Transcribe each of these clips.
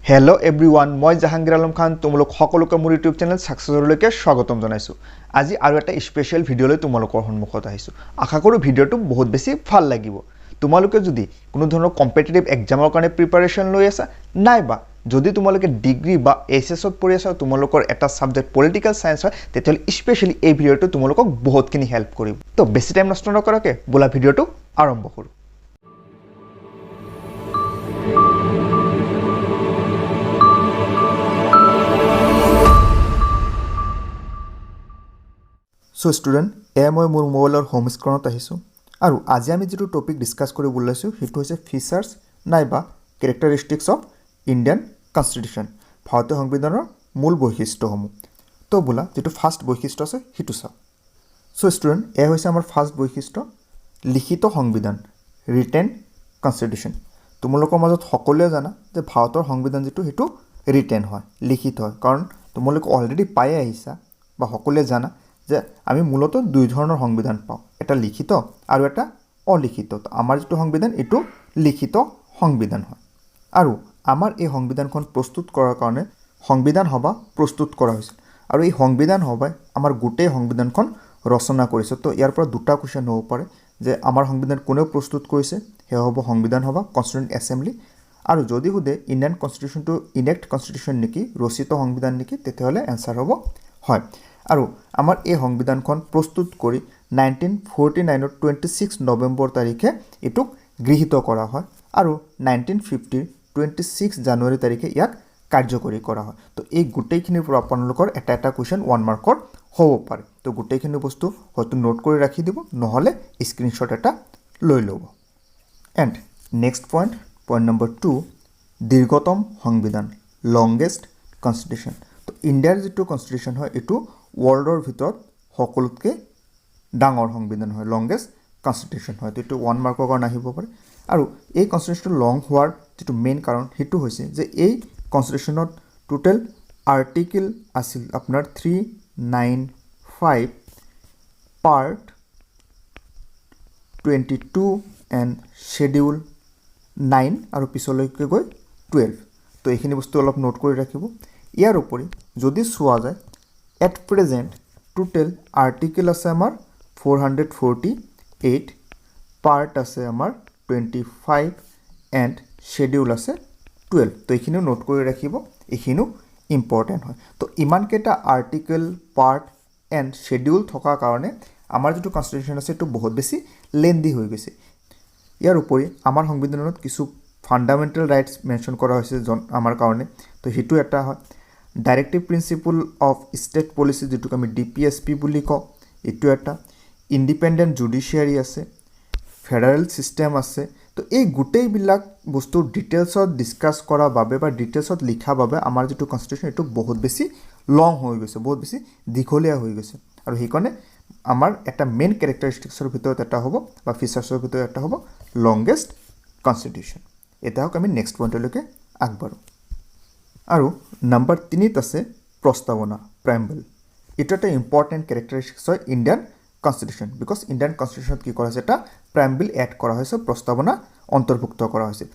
hello' everyone মই জাহাংগীৰ আলম খান তোমালোক সকলোকে মোৰ ইউটিউব চেনেল সাকসেছৰলৈকে স্বাগতম জনাইছো আজি আৰু এটা স্পেশাল ভিডিঅ'লৈ তোমালোকৰ সন্মুখত আহিছো আশা কৰো ভিডিঅ'টো বহুত বেছি ভাল লাগিব তোমালোকে যদি কোনো ধৰণৰ কম্পিটিটিভ এক্সামৰ কাৰণে প্ৰিপাৰেচন লৈ আছা নাইবা যদি তোমালোকে ডিগ্ৰী বা এছএছত পঢ়ি আছা তোমালোকৰ এটা সাবজেক্ট পলিটিক্যাল সায়েন্স হয় তেতিয়াহ'লে স্পেশালি এই ভিডিঅ'টো তোমালোকক বহুতখিনি হেল্প কৰিব তো বেছি টাইম নষ্ট নকৰাকে বলা ভিডিঅ'টো আৰম্ভ কৰো So student, মই মোৰ মোবাইলৰ হোম স্ক্ৰীনত আহিছো আৰু আজি আমি যেটো টপিক ডিসকাস কৰিব ওলাইছো হেতু হৈছে ফিচাৰ্স নাইবা ক্যাৰেক্টাৰিষ্টিক্স অফ ইণ্ডিয়ান কনস্টিটিউশন ভাৰতীয় সংবিধানৰ মূল বৈশিষ্ট্যসমূহ তো বলা যেটো ফাৰ্স্ট বৈশিষ্ট্য আছে হেতু চাও সো স্টুডেন্ট হৈছে আমাৰ ফাৰ্স্ট বৈশিষ্ট্য লিখিত সংবিধান ৰিটেন কনস্টিটিউশন তোমালোকৰ মাজত সকলোৱে জানা যে ভাৰতৰ সংবিধান যেটো হেতু ৰিটেন হয় লিখিত হয় কাৰণ তোমালোক অলৰেডি পাই আহিছা বা সকলোৱে জানা যে আমি মূলত দুই ধৰণৰ সংবিধান পাওঁ এটা লিখিত আৰু এটা অলিখিত আমাৰ যেটো সংবিধান এটো লিখিত সংবিধান হয় আৰু আমাৰ এই সংবিধানখন প্ৰস্তুত কৰাৰ কাৰণে সংবিধান সভা প্ৰস্তুত কৰা হৈছিল আৰু এই সংবিধান সভাই আমাৰ গোটেই সংবিধানখন ৰচনা কৰিছে তো ইয়াৰ পৰা দুটা কোৱেশ্চন হ'ব পাৰে যে আমাৰ সংবিধান কোনে প্ৰস্তুত কৰিছে হে হ'ব সংবিধান সভা কনস্টিটিউয়েন্ট এছেম্বলি আৰু যদি হুদে ইণ্ডিয়ান কনস্টিটিউশনটো ইনেক্ট কনস্টিটিউশন নেকি ৰচিত সংবিধান নেকি তেতিয়াহলে आंसर হ'ব হয় আৰু আমাৰ এই সংবিধানখন প্ৰস্তুত কৰি 1949 26 নৱেম্বৰ তাৰিখে এটুক গৃহীত কৰা হয় আৰু 1950 26 জানুৱাৰী তাৰিখে ইয়াক কাৰ্যকৰী কৰা হয় তো এই গুটেইখিনিৰ পৰা আপোনালোকৰ এটা এটা কোৱেশ্চন 1 মাৰ্কৰ হ'ব পাৰে তো গুটেইখিনি বস্তু হয়তো নোট কৰি ৰাখি দিব নহলে স্ক্ৰিনশ্বট এটা লৈ ল'ব এন্ড নেক্সট পইণ্ট নম্বৰ 2 দীৰ্ঘতম সংবিধান লংগেষ্ট কনস্টিটিউশন তো ইণ্ডিয়াৰ যেটো কনস্টিটিউশন হয় এটো ওয়াৰ্ল্ডৰ ভিতৰত সকলোতকৈ ডাঙৰ সংবিধান হয় লংগেষ্ট কনস্টিটিউশন হয় তো 1 মাৰ্কৰ কাৰণে আহিব পাৰে আৰু এই কনস্টিটিউশন লং হোৱাৰ যেটো মেইন কাৰণ হেতু হৈছে যে এই কনস্টিটিউশনত টোটাল আৰ্টিকেল আছিল আপোনাৰ 395 পাৰ্ট 22 এন্ড শিডিউল 9 আৰু পিছলৈকে গৈ 12 তো এইখিনি বস্তু অলপ নোট কৰি ৰাখিব ইয়াৰ উপৰি যদি চোৱা যায় at present total article আছে আমাৰ 448 part আছে আমাৰ 25 and schedule আছে 12 তো এইখিনিও নোট কৰি ৰাখিব এইখিনিও ইম্পৰ্টেন্ট হয় তো ইমান কেটা আৰ্টিকেল পাৰ্ট এন্ড schedule থকা কাৰণে আমাৰ যেটো কনস্টিটিউশন আছে এটো বহুত বেছি লেন্দি হৈ গৈছে ইয়াৰ উপৰি আমাৰ সংবিধানত কিছু ফান্ডামেন্টাল ৰাইটস মেনশন কৰা হৈছে আমাৰ কাৰণে তো হেতু এটা হয় directive principle of state policy যেটো আমি ডিপিএসপি বুলি কওঁ এটো এটা ইন্ডিপেন্ডেন্ট জুডিশিয়াৰি আছে ফেডাৰেল সিস্টেম আছে তো এই গুটেই বিলাক বস্তু ডিটেইলছত ডিসকাস কৰা বাবে বা ডিটেইলছত লিখা বাবে আমাৰ যেটো কনস্টিটিউশন এটো বহুত বেছি লং হৈ গৈছে বহুত বেছি দীঘলীয়া হৈ গৈছে আৰু হেকনে আমাৰ এটা মেইন ক্যাৰেক্টাৰিষ্টিক্সৰ ভিতৰত এটা হ'ব বা ফিচাৰ্ছৰ ভিতৰত এটা হ'ব লংগেষ্ট কনস্টিটিউশন এটা হক আমি নেক্সট পইণ্টলৈকে আগবাঢ়ো আৰু নম্বৰ 3 আছে প্ৰস্তাৱনা প্ৰেম্বল এটা এটা ইম্পৰ্টেন্ট ক্যাৰেক্টাৰিষ্টিক্স হয় ইণ্ডিয়ান কনস্টিটিউশন বিকজ ইণ্ডিয়ান কনস্টিটিউশনত কি কৰা হৈছে এটা প্ৰেম্বল এড কৰা হৈছে প্ৰস্তাৱনা অন্তৰ্ভুক্ত কৰা হৈছে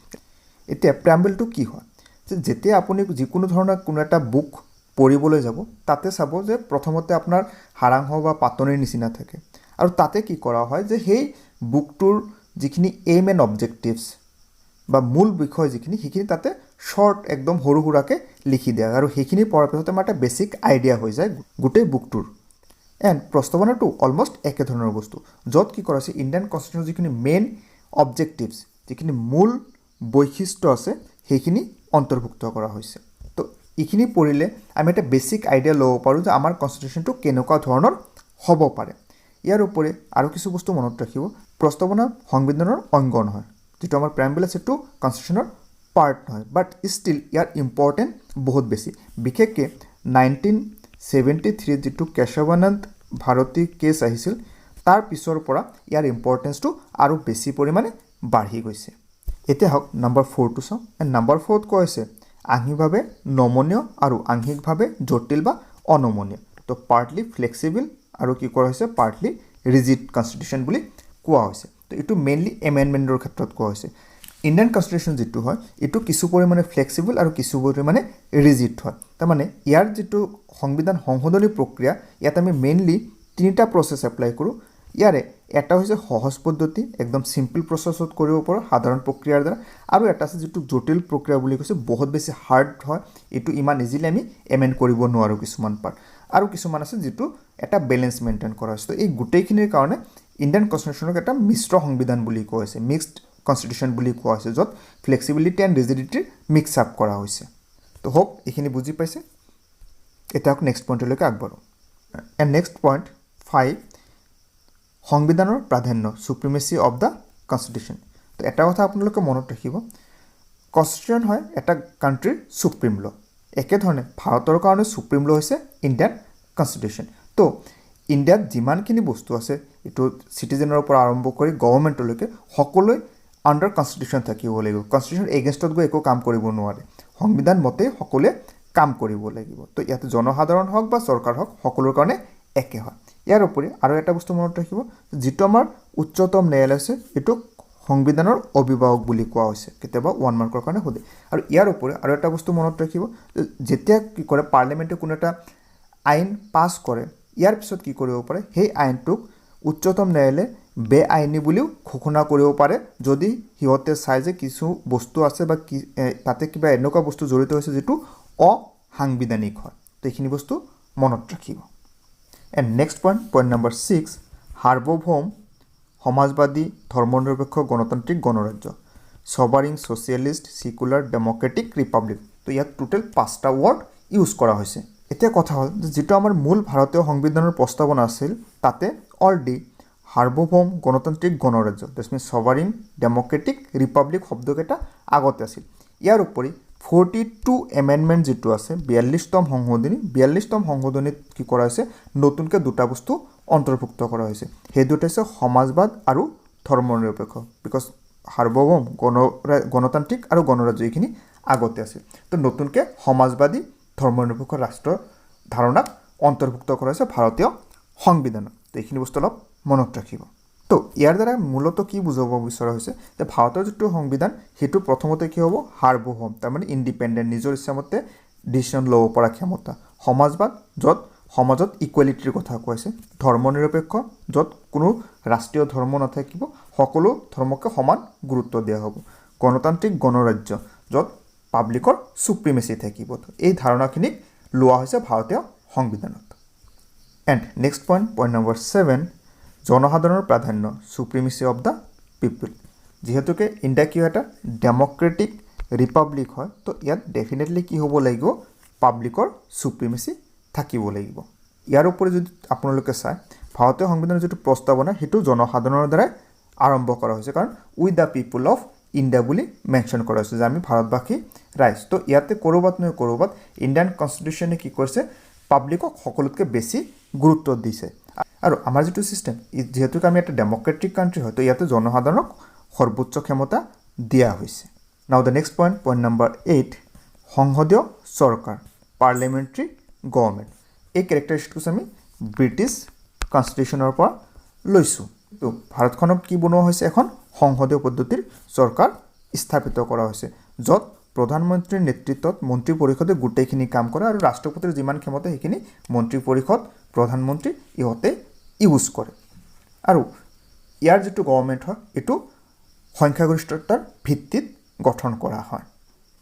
এতিয়া প্ৰেম্বলটো কি হয় যে যেতিয়া আপুনি যিকোনো ধৰণৰ কোনো এটা বুক পঢ়িবলৈ যাব তাতে চাব যে প্ৰথমতে আপোনাৰ হাৰাংহ বা পাতনিৰ নিচিনা থাকে আৰু তাতে কি কৰা হয় যে সেই বুকটোৰ যিখিনি এইম এণ্ড অবজেক্টিভস বা মূল বিষয় যিখিনি হিখিনি তাতে শৰ্ট একদম হৰু হুৰাকে লিখি দিয়া আৰু হেখিনি পঢ়াৰ পিছত আমাৰ এটা বেসিক আইডিয়া হৈ যায় গোটেই বুকটোৰ এন্ড প্ৰস্তাৱনাটো অলমোস্ট একে ধৰণৰ বস্তু যত কি কৰা হৈছে ইণ্ডিয়ান কনস্টিটিউশন যিখিনি মেইন অবজেক্টিভস যিখিনি মূল বৈশিষ্ট্য আছে হেখিনি অন্তৰ্ভুক্ত কৰা হৈছে তো ইখিনি পঢ়িলে আমি এটা বেসিক আইডিয়া ল'ব পাৰো যে আমাৰ কনস্টিটিউশনটো কেনেকুৱা ধৰণৰ হ'ব পাৰে ইয়াৰ উপৰি আৰু কিছু বস্তু মনত ৰাখিব প্ৰস্তাৱনা সংবিধানৰ অংগ নহয় যেটো আমাৰ প্ৰেম্বল আছে টু কনস্টিটিউশনৰ পাৰ্ট নহয় বাট ষ্টিল ইয়াৰ ইম্পৰ্টেন্ট বহুত বেছি বিশেষকৈ 1973 যেটো কেশৱানন্দ ভাৰতী কেছ আহিছিল তাৰ পিছৰ পৰা ইয়াৰ ইম্পৰ্টেন্সটো আৰু বেছি পৰিমাণে বাঢ়ি গৈছে এতিয়া হক নম্বৰ 4 টো চাও এণ্ড নম্বৰ 4 ত কৈছে আংশিকভাৱে নমনীয় আৰু আংশিকভাৱে জটিল বা অনমনীয় তো পাৰ্টলি ফ্লেক্সিবল আৰু কি কৰা হৈছে পাৰ্টলি ৰিজিড কনস্টিটিউশন বুলি কোৱা হৈছে তো এটো মেইনলি এমেন্ডমেন্টৰ ক্ষেত্ৰত কোৱা হৈছে ইণ্ডিয়ান কনষ্টিটিউশ্যন যিটো হয় এইটো কিছু পৰিমাণে ফ্লেক্সিবল আৰু কিছু পৰিমাণে ৰিজিড হয় তাৰমানে ইয়াৰ যিটো সংবিধান সংশোধনী প্ৰক্ৰিয়া ইয়াত আমি মেইনলি তিনিটা প্ৰচেছ এপ্লাই কৰোঁ ইয়াৰে এটা হৈছে সহজ পদ্ধতি একদম সিম্পল প্ৰচেছত কৰিব পাৰোঁ সাধাৰণ প্ৰক্ৰিয়াৰ দ্বাৰা আৰু এটা আছে যিটো জটিল প্ৰক্ৰিয়া বুলি কৈছে বহুত বেছি হাৰ্ড হয় এইটো ইমান ইজিলি আমি এমেণ্ড কৰিব নোৱাৰোঁ কিছুমান পাৰ্ট আৰু কিছুমান আছে যিটো এটা বেলেঞ্চ মেইনটেইন কৰা হৈছে তো এই গোটেইখিনিৰ কাৰণে ইণ্ডিয়ান কনষ্টিটিউশ্যনক এটা মিশ্ৰ সংবিধান বুলি কোৱা হৈছে মিক্সড কনষ্টিটিউশ্যন বুলি কোৱা হৈছে য'ত ফ্লেক্সিবিলিটি এণ্ড ৰিজিডিটিৰ মিক্স আপ কৰা হৈছে তো হোপ এইখিনি বুজি পাইছে এতিয়া নেক্সট পইণ্টলৈকে আগবাঢ়োঁ এণ্ড নেক্সট পইণ্ট 5 সংবিধানৰ প্ৰাধান্য সুপ্ৰিমেচি অফ দ্য কনষ্টিটিউশ্যন তো এটা কথা আপোনালোকে মনত ৰাখিব কনষ্টিটিউশ্যন হয় এটা কাণ্ট্ৰিৰ সুপ্ৰিম ল একেধৰণে ভাৰতৰ কাৰণে সুপ্ৰিম ল হৈছে ইণ্ডিয়ান কনষ্টিটিউশ্যন তো ইণ্ডিয়াত যিমানখিনি বস্তু আছে এইটো চিটিজেনৰ পৰা আৰম্ভ কৰি গভৰ্ণমেণ্টলৈকে সকলোৱে আণ্ডাৰ কনষ্টিটিউশ্যন থাকিব লাগিব কনষ্টিটিউশ্যন এগেইনষ্টত গৈ একো কাম কৰিব নোৱাৰে সংবিধান মতে সকলোৱে কাম কৰিব লাগিব তো ইয়াতে জনসাধাৰণ হওক বা চৰকাৰ হওক সকলোৰ কাৰণে একে হয় ইয়াৰ উপৰি আৰু এটা বস্তু মনত ৰাখিব যিটো আমাৰ উচ্চতম ন্যায়ালয় আছে এইটো সংবিধানৰ অভিভাৱক বুলি কোৱা হৈছে কেতিয়াবা 1 মাৰ্কৰ কাৰণে সোধে আৰু ইয়াৰ উপৰি আৰু এটা বস্তু মনত ৰাখিব যেতিয়া কি কৰে পাৰ্লিমেণ্টে কোনো এটা আইন পাছ কৰে ইয়াৰ পিছত কি কৰিব পাৰে সেই আইনটোক উচ্চতম ন্যায়ালয়ে বেআইনী বুলিও ঘোষণা কৰিব পাৰে যদি সিহঁতে চাই যে কিছু বস্তু আছে বা তাতে কিবা এনেকুৱা বস্তু জড়িত হৈছে যিটো অসাংবিধানিক হয় তো এইখিনি বস্তু মনত ৰাখিব এণ্ড নেক্সট পইণ্ট নম্বৰ 6 সাৰ্বভৌম সমাজবাদী ধৰ্মনিৰপেক্ষ গণতান্ত্ৰিক গণৰাজ্য সভাৰিং ছ'চিয়েলিষ্ট ছিকুলাৰ ডেমক্ৰেটিক ৰিপাব্লিক তো ইয়াত টোটেল 5টা ৱৰ্ড ইউজ কৰা হৈছে এতিয়া কথা হ'ল যে যিটো আমাৰ মূল ভাৰতীয় সংবিধানৰ প্ৰস্তাৱনা আছিল তাতে অলৰেডি সাৰ্বভৌম গণতান্ত্ৰিক গণৰাজ্য দ্যাটছ মিনছ সভাৰিং ডেমক্ৰেটিক ৰিপাব্লিক শব্দকেইটা আগতে আছিল ইয়াৰ উপৰি 42 এমেণ্ডমেণ্ট যিটো আছে 42তম সংশোধনীত কি কৰা হৈছে নতুনকৈ দুটা বস্তু অন্তৰ্ভুক্ত কৰা হৈছে সেই দুটা হৈছে সমাজবাদ আৰু ধৰ্মনিৰপেক্ষ বিকজ সাৰ্বভৌম গণতান্ত্ৰিক আৰু গণৰাজ্য এইখিনি আগতে আছিল তো নতুনকৈ সমাজবাদী ধৰ্মনিৰপেক্ষ ৰাষ্ট্ৰৰ ধাৰণাক অন্তৰ্ভুক্ত কৰা হৈছে ভাৰতীয় সংবিধানত তো এইখিনি বস্তু অলপ মনত ৰাখিব তো ইয়াৰ দ্বাৰা মূলত কি বুজাব বিচৰা হৈছে যে ভাৰতৰ যিটো সংবিধান সেইটো প্ৰথমতে কি হ'ব সাৰ্বভৌম তাৰমানে ইণ্ডিপেণ্ডেণ্ট নিজৰ ইচ্ছামতে ডিচিশ্যন ল'ব পৰা ক্ষমতা সমাজবাদ য'ত সমাজত ইকুৱেলিটিৰ কথা কৈছে ধৰ্মনিৰপেক্ষ য'ত কোনো ৰাষ্ট্ৰীয় ধৰ্ম নাথাকিব সকলো ধৰ্মকে সমান গুৰুত্ব দিয়া হ'ব গণতান্ত্ৰিক গণৰাজ্য য'ত পাব্লিকৰ সুপ্ৰিমেচি থাকিব এই ধাৰণাখিনিক লোৱা হৈছে ভাৰতীয় সংবিধানত এণ্ড নেক্সট পইণ্ট নম্বৰ 7 জনসাধাৰণৰ প্ৰাধান্য সুপ্ৰিমেচি অফ দ্য পিপল যিহেতুকে ইণ্ডিয়া কি এটা ডেমক্ৰেটিক ৰিপাব্লিক হয় তো ইয়াত ডেফিনেটলি কি হ'ব লাগিব পাব্লিকৰ সুপ্ৰিমেচি থাকিব লাগিব ইয়াৰ উপৰি যদি আপোনালোকে চায় ভাৰতীয় সংবিধানৰ যিটো প্ৰস্তাৱনা সেইটো জনসাধাৰণৰ দ্বাৰাই আৰম্ভ কৰা হৈছে কাৰণ with the people of India বুলি মেনশ্যন কৰা হৈছে যে আমি ভাৰতবাসী ৰাইজ তো ইয়াতে ক'ৰবাত নহয় ক'ৰবাত ইণ্ডিয়ান কনষ্টিটিউশ্যনে কি কৰিছে পাব্লিকক সকলোতকৈ বেছি গুৰুত্ব দিছে আৰু আমাৰ যিটো ছিষ্টেম যিহেতুকে আমি এটা ডেমক্ৰেটিক কাণ্ট্ৰি হয় তো ইয়াতে জনসাধাৰণক সৰ্বোচ্চ ক্ষমতা দিয়া হৈছে নাও দ্য নেক্সট পইণ্ট নম্বৰ 8 সংসদীয় চৰকাৰ পাৰ্লিমেণ্টাৰী গভৰ্ণমেণ্ট এই কেৰেক্টাৰিষ্টিক্স আমি ব্ৰিটিছ কনষ্টিটিউশ্যনৰ পৰা লৈছোঁ তো ভাৰতখনক কি বনোৱা হৈছে এখন সংসদীয় পদ্ধতিৰ চৰকাৰ স্থাপিত কৰা হৈছে য'ত প্ৰধানমন্ত্ৰীৰ নেতৃত্বত মন্ত্ৰী পৰিষদে গোটেইখিনি কাম কৰে আৰু ৰাষ্ট্ৰপতিৰ যিমান ক্ষমতা সেইখিনি মন্ত্ৰী পৰিষদ প্ৰধানমন্ত্ৰী ইহঁতে ইউজ কৰে আৰু ইয়াৰ যিটো গভৰ্ণমেণ্ট হয় এইটো সংখ্যাগৰিষ্ঠতাৰ ভিত্তিত গঠন কৰা হয়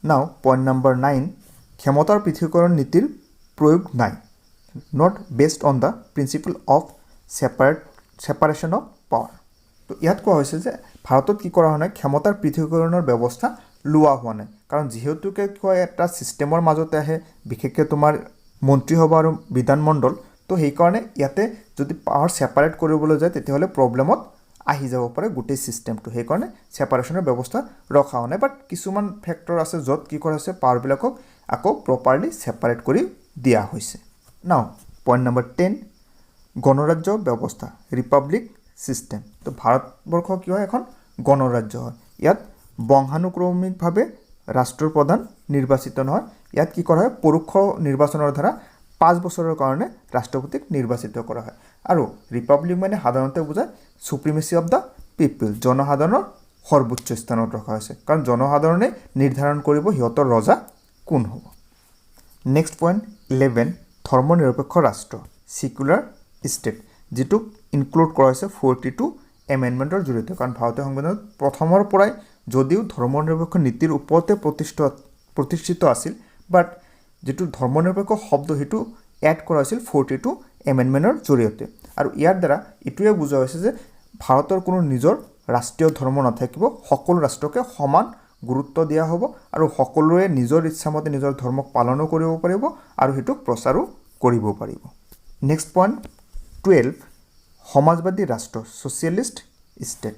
নাও পইণ্ট নম্বৰ 9 ক্ষমতাৰ পৃথকীকৰণ নীতিৰ প্ৰয়োগ নাই not based on the principle of separation of power তো ইয়াত কোৱা হৈছে যে ভাৰতত কি কৰা হোৱা নাই ক্ষমতাৰ পৃথকীকৰণৰ ব্যৱস্থা লোৱা হোৱা নাই কাৰণ যিহেতুকে কয় এটা ছিষ্টেমৰ মাজতে আহে বিশেষকৈ তোমাৰ মন্ত্ৰীসভা আৰু বিধানমণ্ডল তো সেইকাৰণে ইয়াতে যদি পাৱাৰ ছেপাৰেট কৰিবলৈ যায় তেতিয়াহ'লে প্ৰব্লেমত আহি যাব পাৰে গোটেই ছিষ্টেমটো সেইকাৰণে ছেপাৰেশ্যনৰ ব্যৱস্থা ৰখা হোৱা নাই বাট কিছুমান ফেক্টৰ আছে য'ত কি কৰা হৈছে পাৱাৰবিলাকক আকৌ প্ৰপাৰলি ছেপাৰেট কৰি দিয়া হৈছে নাও পইণ্ট নম্বৰ 10 গণৰাজ্য ব্যৱস্থা ৰিপাব্লিক ছিষ্টেম তো ভাৰতবৰ্ষ কি হয় এখন গণৰাজ্য হয় ইয়াত বংশানুক্ৰমিকভাৱে ৰাষ্ট্ৰৰ প্ৰধান নিৰ্বাচিত নহয় ইয়াত কি কৰা হয় পৰোক্ষ নিৰ্বাচনৰ দ্বাৰা 5 বছৰৰ কাৰণে ৰাষ্ট্ৰপতিক নিৰ্বাচিত কৰা হয় আৰু ৰিপাব্লিক মানে সাধাৰণতে বুজায় সুপ্ৰিমেচি অফ দ্য পিপল জনসাধাৰণৰ সৰ্বোচ্চ স্থানত ৰখা হৈছে কাৰণ জনসাধাৰণে নিৰ্ধাৰণ কৰিব সিহঁতৰ ৰজা কোন হ'ব নেক্সট পইণ্ট 11 ধৰ্মনিৰপেক্ষ ৰাষ্ট্ৰ সেকুলাৰ ষ্টেট যেটোক ইনক্লুড কৰা হৈছে 42 এমেণ্ডমেণ্টৰ জৰিয়তে কাৰণ ভাৰতীয় সংবিধানত প্ৰথমৰ পৰাই যদিও ধৰ্মনিৰপেক্ষ নীতিৰ ওপৰতে প্ৰতিষ্ঠিত আছিল বাট যেটো ধৰ্মনিৰপেক্ষ শব্দ হেতু এড কৰা হৈছিল 42 এমেণ্ডমেণ্টৰ জৰিয়তে আৰু ইয়াৰ দ্বাৰা ইটোৱে বুজা হৈছে যে ভাৰতৰ কোনো নিজৰ ৰাষ্ট্ৰীয় ধৰ্ম নাথাকিব সকলো ৰাষ্ট্ৰকে সমান গুৰুত্ব দিয়া হ'ব আৰু সকলোৱে নিজৰ ইচ্ছামতে নিজৰ ধৰ্মক পালনো কৰিব পাৰিব আৰু হেতুক প্ৰচাৰো কৰিব পাৰিব নেক্সট পইণ্ট 12 সমাজবাদী ৰাষ্ট্ৰ ছ'চিয়েলিষ্ট ষ্টেট